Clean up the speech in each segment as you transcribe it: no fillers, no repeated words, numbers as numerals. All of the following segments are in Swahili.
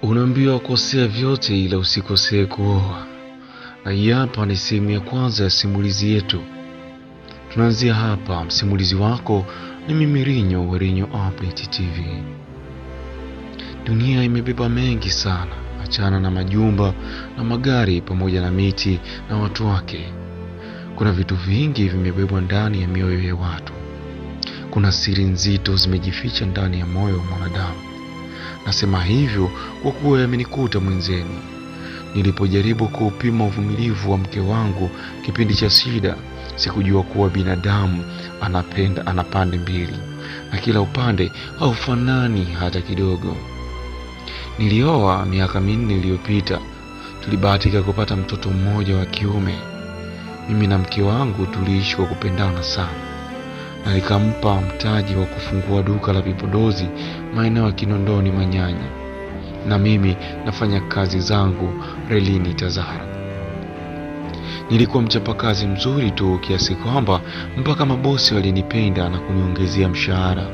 Unaambiwa kosea vyote ila usikosee kuoa. Na hii hapa ni sehemu ya kwanza ya simulizi yetu. Tunaanzia hapa. Msimulizi wako ni mimi Rinyo wa Rinyo Update TV. Dunia imebeba mengi sana, achana na majumba na magari pamoja na miti na watu wake. Kuna vitu vingi vimebebwa ndani ya mioyo ya watu. Kuna siri nzito zimejificha ndani ya moyo wa mwanadamu. Nasema hivyo kwa kuwa yamenikuta mwenzenu. Nilipojaribu kuupima uvumilivu wa mke wangu kipindi cha shida, sikujua kuwa binadamu ana pande mbili, na kila upande haufanani hata kidogo. Nilioa miaka 4 iliyopita. Tulibahatika kupata mtoto mmoja wa kiume. Mimi na mke wangu tuliishi kwa kupendana sana, na nikampa mtaji wa kufungua duka la vipodozi maeneo ya Kinondoni Manyanya, na mimi nafanya kazi zangu relini Tazara. Nilikuwa mchapakazi mzuri tu kiasi kwamba mpaka mabosi walinipenda na kuniongezea mshahara.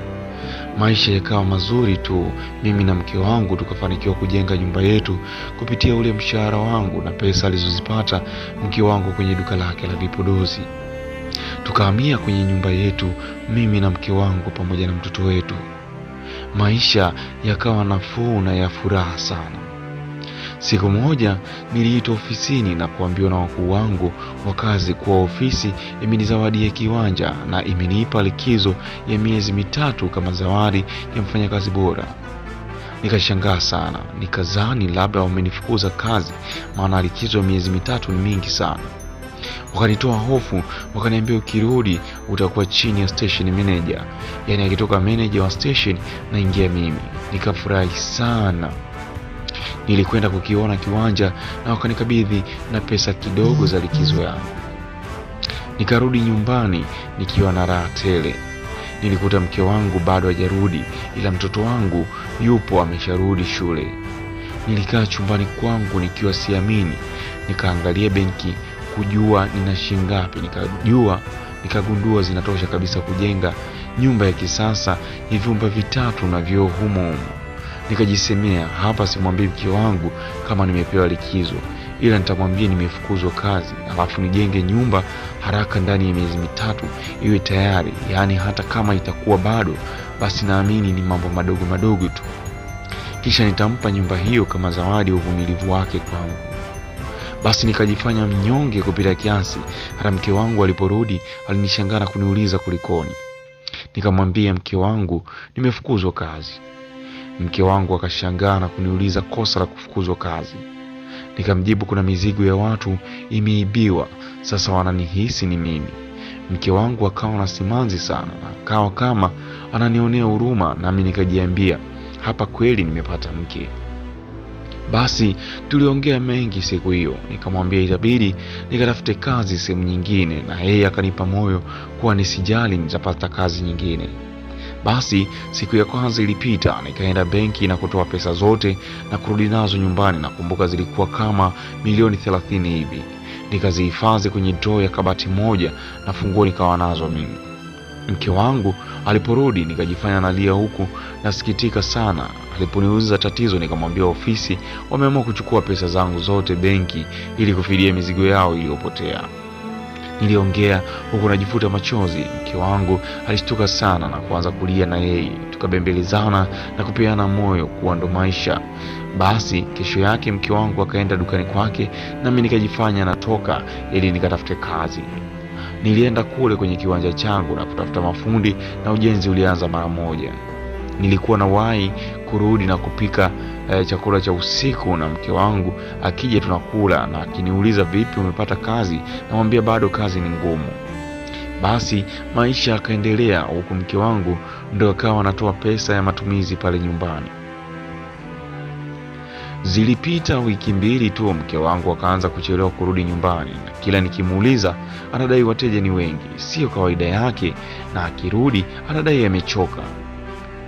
Maisha yakawa mazuri tu. Mimi na mke wangu tukafanikiwa kujenga nyumba yetu kupitia ule mshahara wangu na pesa alizozipata mke wangu kwenye duka lake la vipodozi. Tukahamia kwenye nyumba yetu, mimi na mke wangu pamoja na mtoto wetu. Maisha yakawa nafuu na ya furaha sana. Siku moja niliitwa ofisini na kuambiwa na wakuu wangu wa kazi kuwa ofisi imenizawadia kiwanja na imenipa likizo ya miezi 3 kama zawadi ya mfanyakazi bora. Nikashangaa sana, nikazani labda wamenifukuza kazi, maana likizo ya miezi 3 ni mingi sana. Wakanitoa hofu, wakaniambia ukirudi utakuwa chini ya station manager. Yaani akitoka manager wa station na ingia mimi. Nikafurahi sana. Nilikwenda kukiona kiwanja na wakanikabidhi na pesa kidogo za likizo yangu. Nikarudi nyumbani nikiwa na raha tele. Nilikuta mke wangu bado hajarudi, ila mtoto wangu yupo amesharudi shule. Nilikaa chumbani kwangu nikiwa siamini. Nikaangalia benki kujua nina shilingi ngapi. Nikagundua zinatosha kabisa kujenga nyumba ya kisasa, vyumba 3 na vyoo humo. Nikajisemea, hapa simwambii mke wangu kama nimepewa likizo, ila nitamwambia nimefukuzwa kazi, alafu nijenge nyumba haraka ndani ya miezi 3 iwe tayari. Yaani hata kama itakuwa bado, basi naamini ni mambo madogo madogo tu. Kisha nitampa nyumba hiyo kama zawadi ya uvumilivu wake kwangu. Basi nikajifanya mnyonge kupita kiasi. Hata mke wangu aliporudi alinishangaa na kuniuliza kulikoni. Nikamwambia mke wangu nimefukuzwa kazi. Mke wangu akashangaa na kuniuliza kosa la kufukuzwa kazi. Nikamjibu kuna mizigo ya watu imeibiwa, sasa wananihisi ni mimi. Mke wangu akawa na simanzi sana, akawa kama ananionea huruma, nami nikajiambia hapa kweli nimepata mke. Basi tuliongea mengi siku hiyo. Nikamwambia itabidi nikatafute kazi sehemu nyingine, na yeye akanipa moyo kuwa nisijali, nitapata kazi nyingine. Basi siku ya kwanza ilipita, nikaenda benki na kutoa pesa zote na kurudi nazo nyumbani. Nakumbuka zilikuwa kama milioni 30 hivi. Nikazihifadhi kwenye drawer ya kabati moja na funguo nikawa nazo mimi. Mke wangu aliporudi nikajifanya nalia huku nasikitika sana. Aliponiuliza tatizo, nikamwambia ofisi wameamua kuchukua pesa zangu zote benki ili kufidia mizigo yao iliyopotea. Niliongea huku najifuta machozi. Mke wangu alishtuka sana na kuanza kulia na yeye. Tukabembelezana na kupeana moyo kuwa ndo maisha. Basi kesho yake mke wangu akaenda dukani kwake, nami nikajifanya natoka ili nikatafute kazi. Nilienda kule kwenye kiwanja changu na kutafuta mafundi, na ujenzi ulianza mara moja. Nilikuwa na wahi kurudi na kupika chakula cha usiku, na mke wangu akija tunakula, na akiniuliza vipi umepata kazi, namwambia bado kazi ni ngumu. Basi maisha yakaendelea, huku mke wangu ndo akawa anatoa pesa ya matumizi pale nyumbani. Zilipita wiki 2 tu, mke wangu akaanza kuchelewa kurudi nyumbani, na kila nikimuuliza anadai wateja ni wengi, sio kawaida yake, na akirudi anadai amechoka.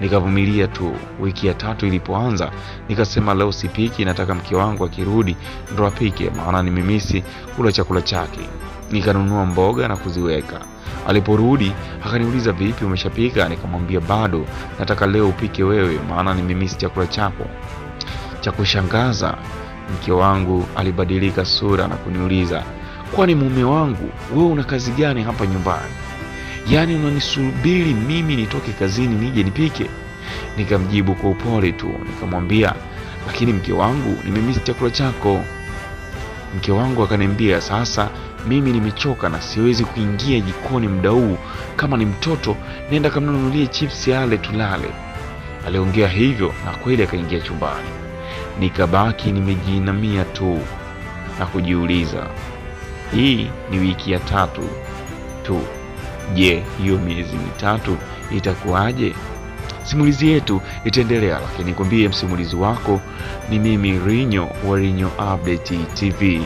Nikavumilia tu. Wiki ya 3 ilipoanza, nikasema leo sipiki, nataka mke wangu akirudi ndo apike, maana nimemisi kula chakula chake. Nikanunua mboga na kuziweka. Aliporudi akaniuliza vipi umeshapika? Nikamwambia bado, nataka leo upike wewe, maana nimemisi chakula chako. Cha kushangaza, mke wangu alibadilika sura na kuniuliza, kwani mume wangu, wewe una kazi gani hapa nyumbani? Yaani unanisubiri mimi nitoke kazini nije nipike? Nikamjibu kwa upole tu, nikamwambia, lakini mke wangu, nimemisi chakula chako. Mke wangu akaniambia, sasa mimi nimechoka na siwezi kuingia jikoni muda huu. Kama ni mtoto, nenda kamnunulie chips ale tulale. Aliongea hivyo na kweli akaingia chumbani. Nikabaki nimejiinamia tu na kujiuliza, hii ni wiki ya 3 tu. Je, hiyo miezi 3 itakuwaje? Simulizi yetu itaendelea, lakini nikwambie msimulizi wako ni mimi Rinyo wa Rinyo Update TV.